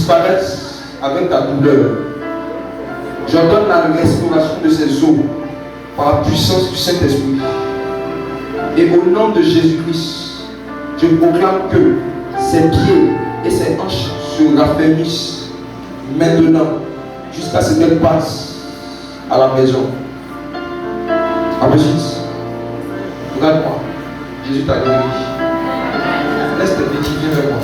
disparaisse avec ta douleur. J'ordonne la restauration de ces os par la puissance du Saint-Esprit. Et au nom de Jésus-Christ, je proclame que ses pieds et ses hanches se raffermissent maintenant jusqu'à ce qu'elle passe à la maison. Ensuite, regarde-moi. Jésus t'a guéri. Laisse tes petits, viens vers moi.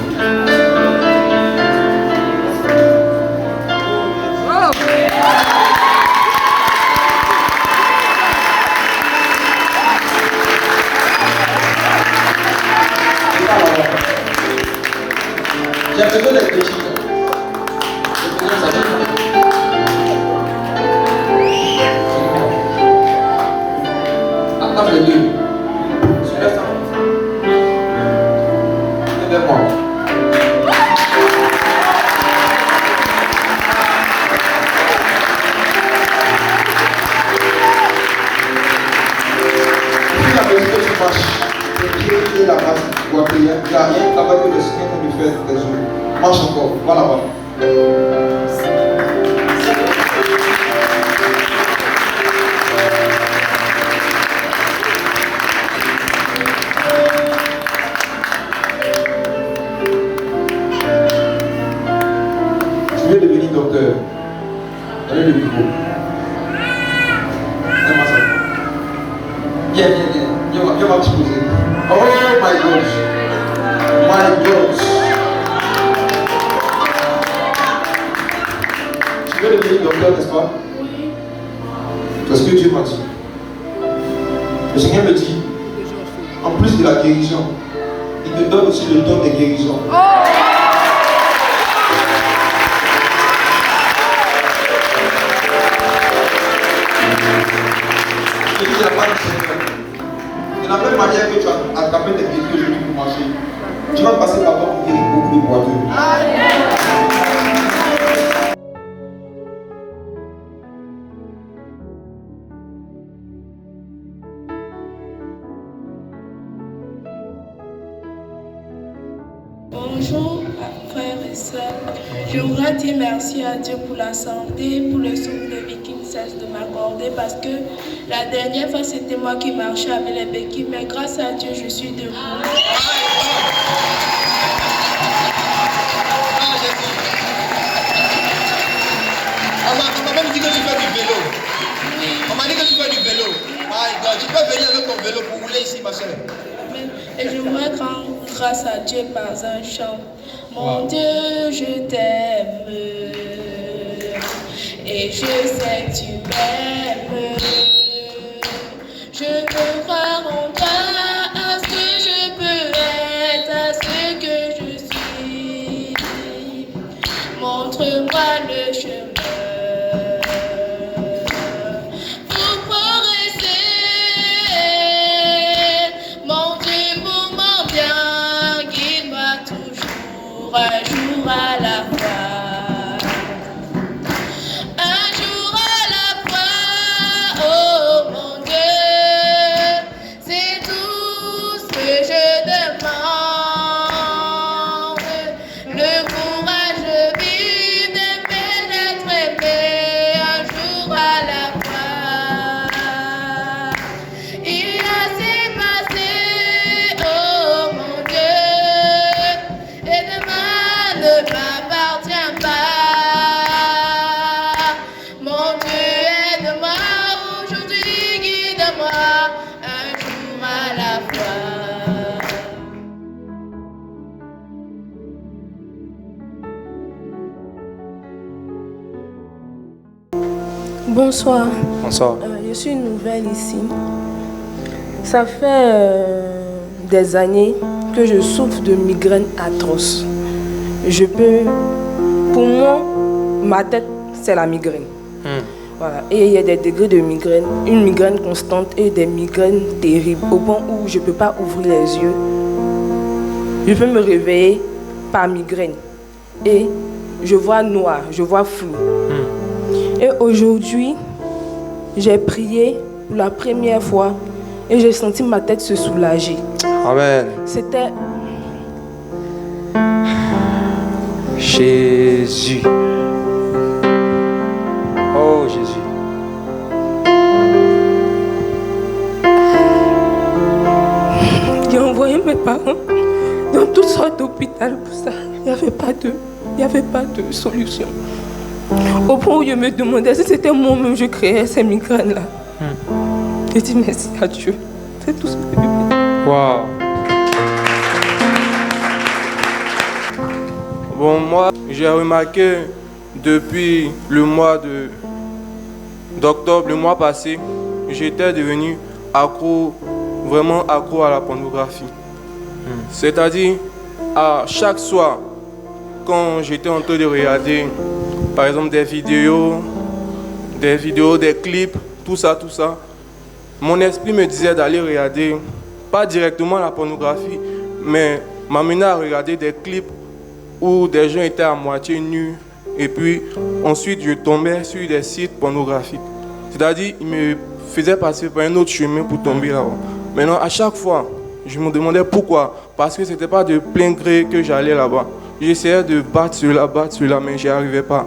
J'ai besoin d'être petit. J'ai besoin de ça. Attends les deux. Soulève ça. Viens vers moi. Puis la personne que tu marches, les pieds et la base, tu vois qu'il y a un travail que le Seigneur va lui faire dans tes os. Marche encore, va là-bas. Je vais devenir docteur. Donnez le micro. Donne-moi ça. Viens. Viens va te poser. Oh my God. My God. Tu veux devenir docteur, n'est-ce pas? Oui. C'est ce que Dieu m'a dit. Le Seigneur me dit, en plus de la guérison, il te donne aussi le don de guérison. Oh! Je dis la part du Seigneur. De la même manière que tu as attrapé tes pieds aujourd'hui pour marcher, tu vas passer là-bas pour guérir beaucoup de boiteux. Bonjour frères et sœurs, je voudrais dire merci à Dieu pour la santé, pour le souffle de vie qui ne cesse de m'accorder parce que la dernière fois c'était moi qui marchais avec les béquilles, mais grâce à Dieu je suis debout. On m'a même dit que tu fais du vélo. On m'a dit que tu fais du vélo. My God, tu peux venir avec ton vélo pour rouler ici ma soeur. Et je voudrais rendre grâce à Dieu par un chant. Mon Dieu, je t'aime. Et je sais que tu m'aimes. Je veux croire en toi, à ce que je peux être, à ce que je suis. Montre-moi le chemin. Un jour à la fois, un jour à la fois, oh mon Dieu, c'est tout ce que je demande, le courage de vivre, de d'être aimé, un jour à la fois, il a s'est passé, oh mon Dieu, et demain ne m'appartient pas. Mon Dieu, aide-moi aujourd'hui, guide-moi un jour à la fois. Bonsoir. Bonsoir. Je suis nouvelle ici. Ça fait des années que je souffre de migraines atroces. Pour moi, ma tête, c'est la migraine. Voilà. Et il y a des degrés de migraine, une migraine constante et des migraines terribles, au point où je ne peux pas ouvrir les yeux. Je peux me réveiller par migraine et je vois noir, je vois flou. Et aujourd'hui, j'ai prié pour la première fois et j'ai senti ma tête se soulager. Amen. C'était... Jésus. Oh Jésus. J'ai envoyé mes parents dans toutes sortes d'hôpitaux pour ça. Il n'y avait pas de solution. Au point où je me demandais si c'était moi-même je créais ces migraines-là. J'ai dit merci à Dieu. C'est tout ce que je peux dire. Wow. Bon, moi, j'ai remarqué depuis le mois d'octobre, le mois passé, j'étais devenu accro, vraiment accro à la pornographie. C'est-à-dire, à chaque soir, quand j'étais en train de regarder, par exemple, des vidéos, des clips, tout ça, mon esprit me disait d'aller regarder, pas directement la pornographie, mais m'amener à regarder des clips où des gens étaient à moitié nus, et puis ensuite je tombais sur des sites pornographiques. C'est-à-dire, ils me faisaient passer par un autre chemin pour tomber là-bas. Maintenant, à chaque fois, je me demandais pourquoi. Parce que ce n'était pas de plein gré que j'allais là-bas. J'essayais de battre cela, mais je n'y arrivais pas.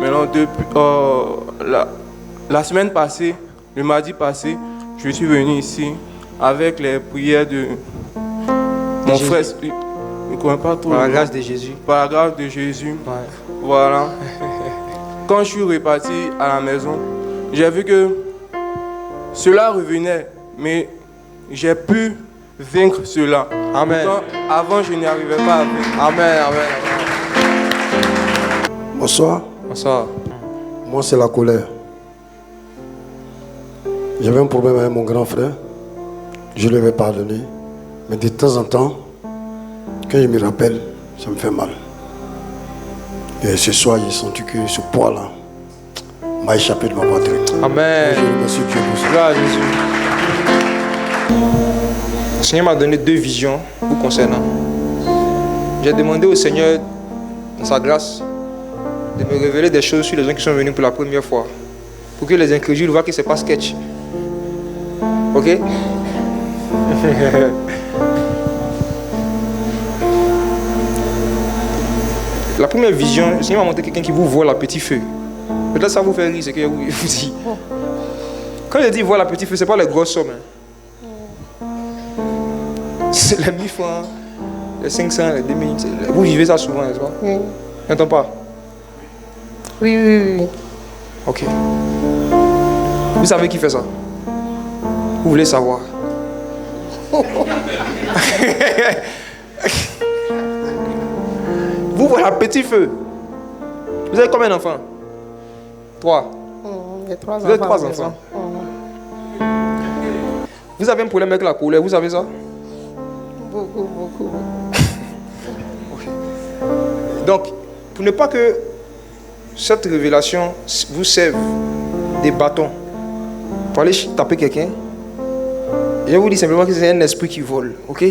Maintenant, depuis la semaine passée, le mardi passé, je suis venu ici avec les prières de mon frère. Je ne connais pas trop. Par la grâce de Jésus. Par la grâce de Jésus. Ouais. Voilà. Quand je suis reparti à la maison, j'ai vu que cela revenait, mais j'ai pu vaincre cela. Amen. Pourtant, avant, je n'y arrivais pas à vaincre. Amen, amen. Bonsoir. Bonsoir. Moi, c'est la colère. J'avais un problème avec mon grand frère. Je lui avais pardonné. Mais de temps en temps, quand je me rappelle, ça me fait mal. Et ce soir, j'ai senti que ce poids-là m'a échappé de ma poitrine. Amen. Je remercie Dieu pour ça. Gloire à Jésus. Le Seigneur m'a donné 2 visions vous concernant. J'ai demandé au Seigneur, dans sa grâce, de me révéler des choses sur les gens qui sont venus pour la première fois. Pour que les incrédules voient que ce n'est pas sketch. Ok? La première vision, le Seigneur m'a montré quelqu'un qui vous voit à petit feu. Peut-être ça vous fait rire, c'est que je vous dis. Quand je dis voir à petit feu, ce n'est pas les grosses sommes. C'est les 1000 francs, les 500, les 2000. Vous vivez ça souvent, n'est-ce pas? Oui. N'entends pas? Oui. Ok. Vous savez qui fait ça? Vous voulez savoir? Vous voyez à petit feu. Vous avez combien d'enfants? 3. J'ai 3 enfants. Vous avez 3 enfants. Vous avez un problème avec la colère, vous savez ça? Beaucoup. Okay. Donc, pour ne pas que cette révélation vous serve des bâtons pour aller taper quelqu'un, je vous dis simplement que c'est un esprit qui vole, ok?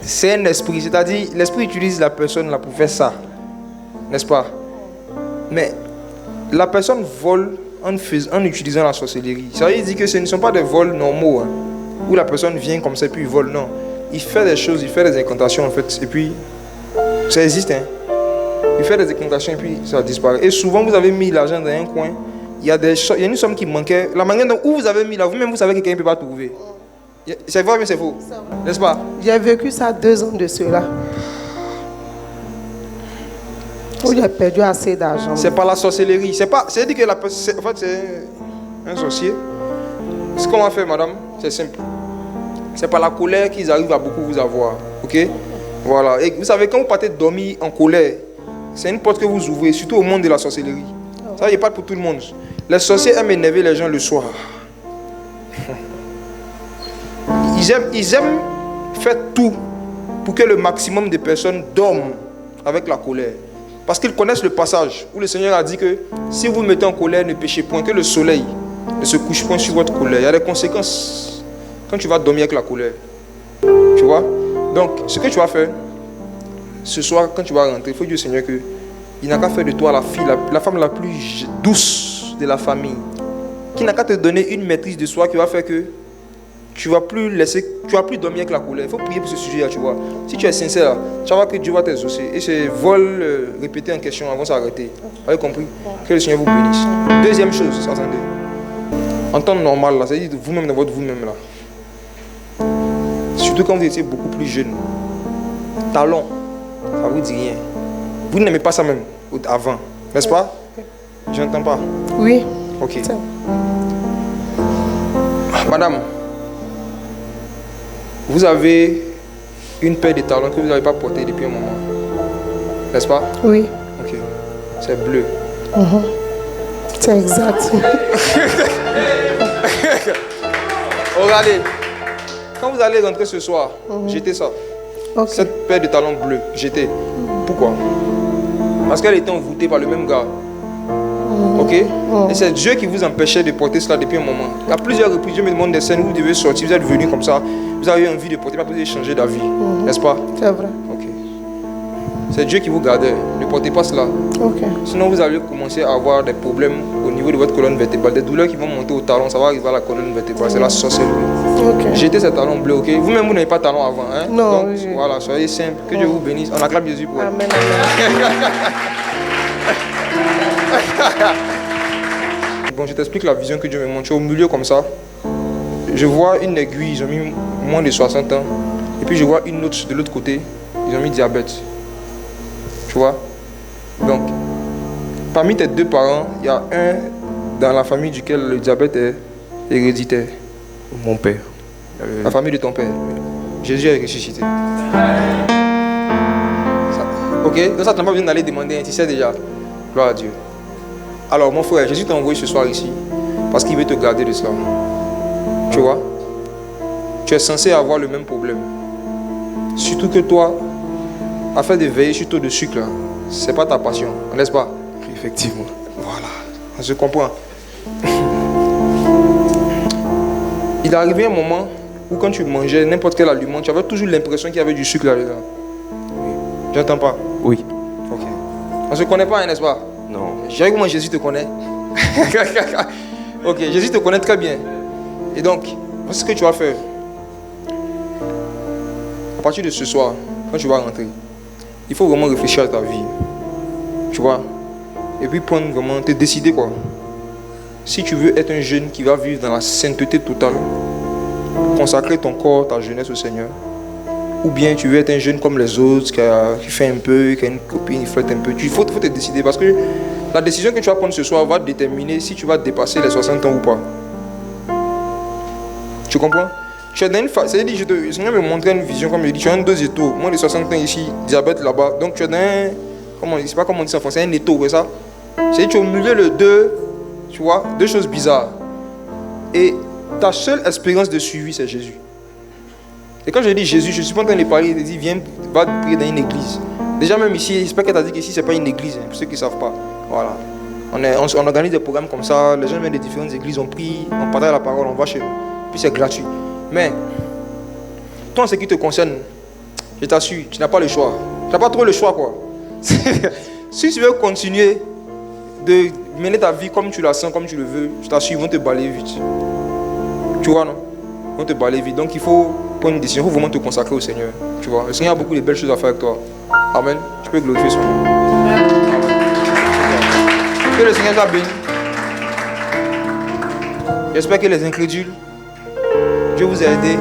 C'est un esprit, c'est-à-dire l'esprit utilise la personne là pour faire ça, n'est-ce pas? Mais la personne vole en utilisant la sorcellerie. Ça veut dire que ce ne sont pas des vols normaux, hein, où la personne vient comme ça puis il vole, non. Il fait des choses, il fait des incantations en fait, et puis ça existe, hein. Il fait des incantations et puis ça disparaît. Et souvent vous avez mis l'argent dans un coin, il y a une somme qui manquait. La manière dont vous avez mis là, vous-même vous savez que quelqu'un ne peut pas trouver. C'est vrai mais c'est faux, n'est-ce pas? J'ai vécu ça 2 ans de cela. Où j'ai perdu assez d'argent. C'est pas la sorcellerie. C'est dit que la personne, en fait, c'est un sorcier. Ce qu'on va faire, madame, c'est simple. C'est pas la colère qu'ils arrivent à beaucoup vous avoir. Ok? Voilà. Et vous savez, quand vous partez dormir en colère, c'est une porte que vous ouvrez, surtout au monde de la sorcellerie. Ça, il n'y a pas pour tout le monde. Les sorciers aiment énerver les gens le soir. Ils aiment faire tout pour que le maximum de personnes dorment avec la colère. Parce qu'ils connaissent le passage où le Seigneur a dit que si vous mettez en colère, ne péchez point, que le soleil ne se couche point sur votre colère. Il y a des conséquences quand tu vas dormir avec la colère. Tu vois? Donc, ce que tu vas faire, ce soir, quand tu vas rentrer, il faut dire au Seigneur que il n'a qu'à faire de toi la fille, la femme la plus douce de la famille. Qui n'a qu'à te donner une maîtrise de soi qui va faire que tu vas plus dormir avec la colère. Il faut prier pour ce sujet-là, tu vois. Si tu es sincère, tu vas voir que Dieu va t'exaucer. Et ce vol répété en question avant s'arrêter. Vous avez compris? Que le Seigneur vous bénisse. Deuxième chose, attendez. En temps normal, là, c'est-à-dire vous-même dans votre vous-même là. Surtout quand vous étiez beaucoup plus jeune. Talon, ça vous dit rien. Vous n'aimez pas ça même avant, n'est-ce pas? Je n'entends pas. Oui. Ok. Madame, vous avez une paire de talons que vous n'avez pas porté depuis un moment, n'est-ce pas? Oui. Ok. C'est bleu. C'est exact. Regardez, quand vous allez rentrer ce soir, jetez ça. Okay. Cette paire de talons bleus, jetez. Pourquoi? Parce qu'elle était envoûtée par le même gars. Ok? Et c'est Dieu qui vous empêchait de porter cela depuis un moment. Il y a plusieurs reprises, Dieu me demande des scènes où vous devez sortir, vous êtes venu comme ça, vous avez eu envie de porter, mais vous avez changé d'avis. N'est-ce pas? C'est vrai. Ok. C'est Dieu qui vous gardait. Ne portez pas cela. Ok. Sinon, vous allez commencer à avoir des problèmes au niveau de votre colonne vertébrale. Des douleurs qui vont monter au talon, ça va arriver à la colonne vertébrale. C'est la sorcellerie. Ok. Jetez ces talons bleus, ok? Vous-même, vous n'avez pas de talons avant. Hein? Non. Donc, voilà, soyez simple. Que Dieu vous bénisse. On acclame Jésus pour elle. Amen. Bon, je t'explique la vision que Dieu me montre. Tu es au milieu comme ça. Je vois une aiguille, ils ont mis moins de 60 ans. Et puis je vois une autre de l'autre côté, ils ont mis diabète. Tu vois? Donc, parmi tes deux parents, il y a un dans la famille duquel le diabète est héréditaire. Mon père. La famille de ton père. Jésus est ressuscité. Ok? Donc ça, tu n'as pas besoin d'aller demander, tu sais déjà. Gloire à Dieu. Alors mon frère, Jésus t'a envoyé ce soir ici parce qu'il veut te garder de cela. Tu vois? Tu es censé avoir le même problème. Surtout que toi, afin de veiller sur taux de sucre, c'est pas ta passion, n'est-ce pas? Effectivement. Voilà, on se comprend. Il est arrivé un moment où quand tu mangeais n'importe quel aliment, tu avais toujours l'impression qu'il y avait du sucre là-dedans. Oui. J'entends pas? Oui. Ok. On se connaît pas, hein, n'est-ce pas? Non. J'ai comment Jésus te connaît. Ok, Jésus te connaît très bien. Et donc, voici ce que tu vas faire. À partir de ce soir, quand tu vas rentrer, il faut vraiment réfléchir à ta vie. Tu vois? Et puis prendre vraiment, te décider quoi. Si tu veux être un jeune qui va vivre dans la sainteté totale, consacrer ton corps, ta jeunesse au Seigneur, ou bien tu veux être un jeune comme les autres, qui fait un peu, qui a une copine, qui flotte un peu. Il faut te décider parce que la décision que tu vas prendre ce soir va déterminer si tu vas dépasser les 60 ans ou pas. Tu comprends? Tu es dans une phase, c'est-à-dire le Seigneur me montrait une vision comme il dit, tu as un 2 étaux, moins de 60 ans ici, diabète là-bas. Donc tu es dans un, c'est pas comment on dit ça en français, un étau, c'est ça? C'est-à-dire tu es au milieu de deux, tu vois, deux choses bizarres. Et ta seule espérance de suivi, c'est Jésus. Et quand je dis Jésus, je ne suis pas en train de parler, il dit viens, va prier dans une église. Déjà même ici, j'espère qu'elle t'a dit qu'ici, ce n'est pas une église, hein, pour ceux qui ne savent pas. Voilà. On organise des programmes comme ça, les gens viennent de différentes églises, on prie, on partage la parole, on va chez nous. Puis c'est gratuit. Mais, toi, en ce qui te concerne, je t'assure, tu n'as pas le choix. Tu n'as pas trop le choix, quoi. Si tu veux continuer de mener ta vie comme tu la sens, comme tu le veux, je t'assure, ils vont te balayer vite. Tu vois, non? Ils vont te balayer vite. Donc il faut prendre une décision, il faut vraiment te consacrer au Seigneur. Tu vois, le Seigneur a beaucoup de belles choses à faire avec toi. Amen. Tu peux glorifier son nom. Que le Seigneur t'a béni. J'espère que les incrédules, Dieu vous a aidé.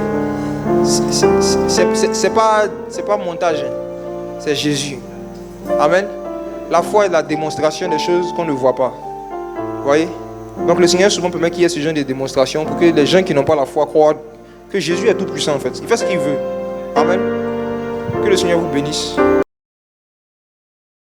C'est pas montage, c'est Jésus. Amen. La foi est la démonstration des choses qu'on ne voit pas. Vous voyez? Donc le Seigneur souvent permet qu'il y ait ce genre de démonstration pour que les gens qui n'ont pas la foi croient que Jésus est tout puissant en fait. Il fait ce qu'il veut. Amen. Que le Seigneur vous bénisse.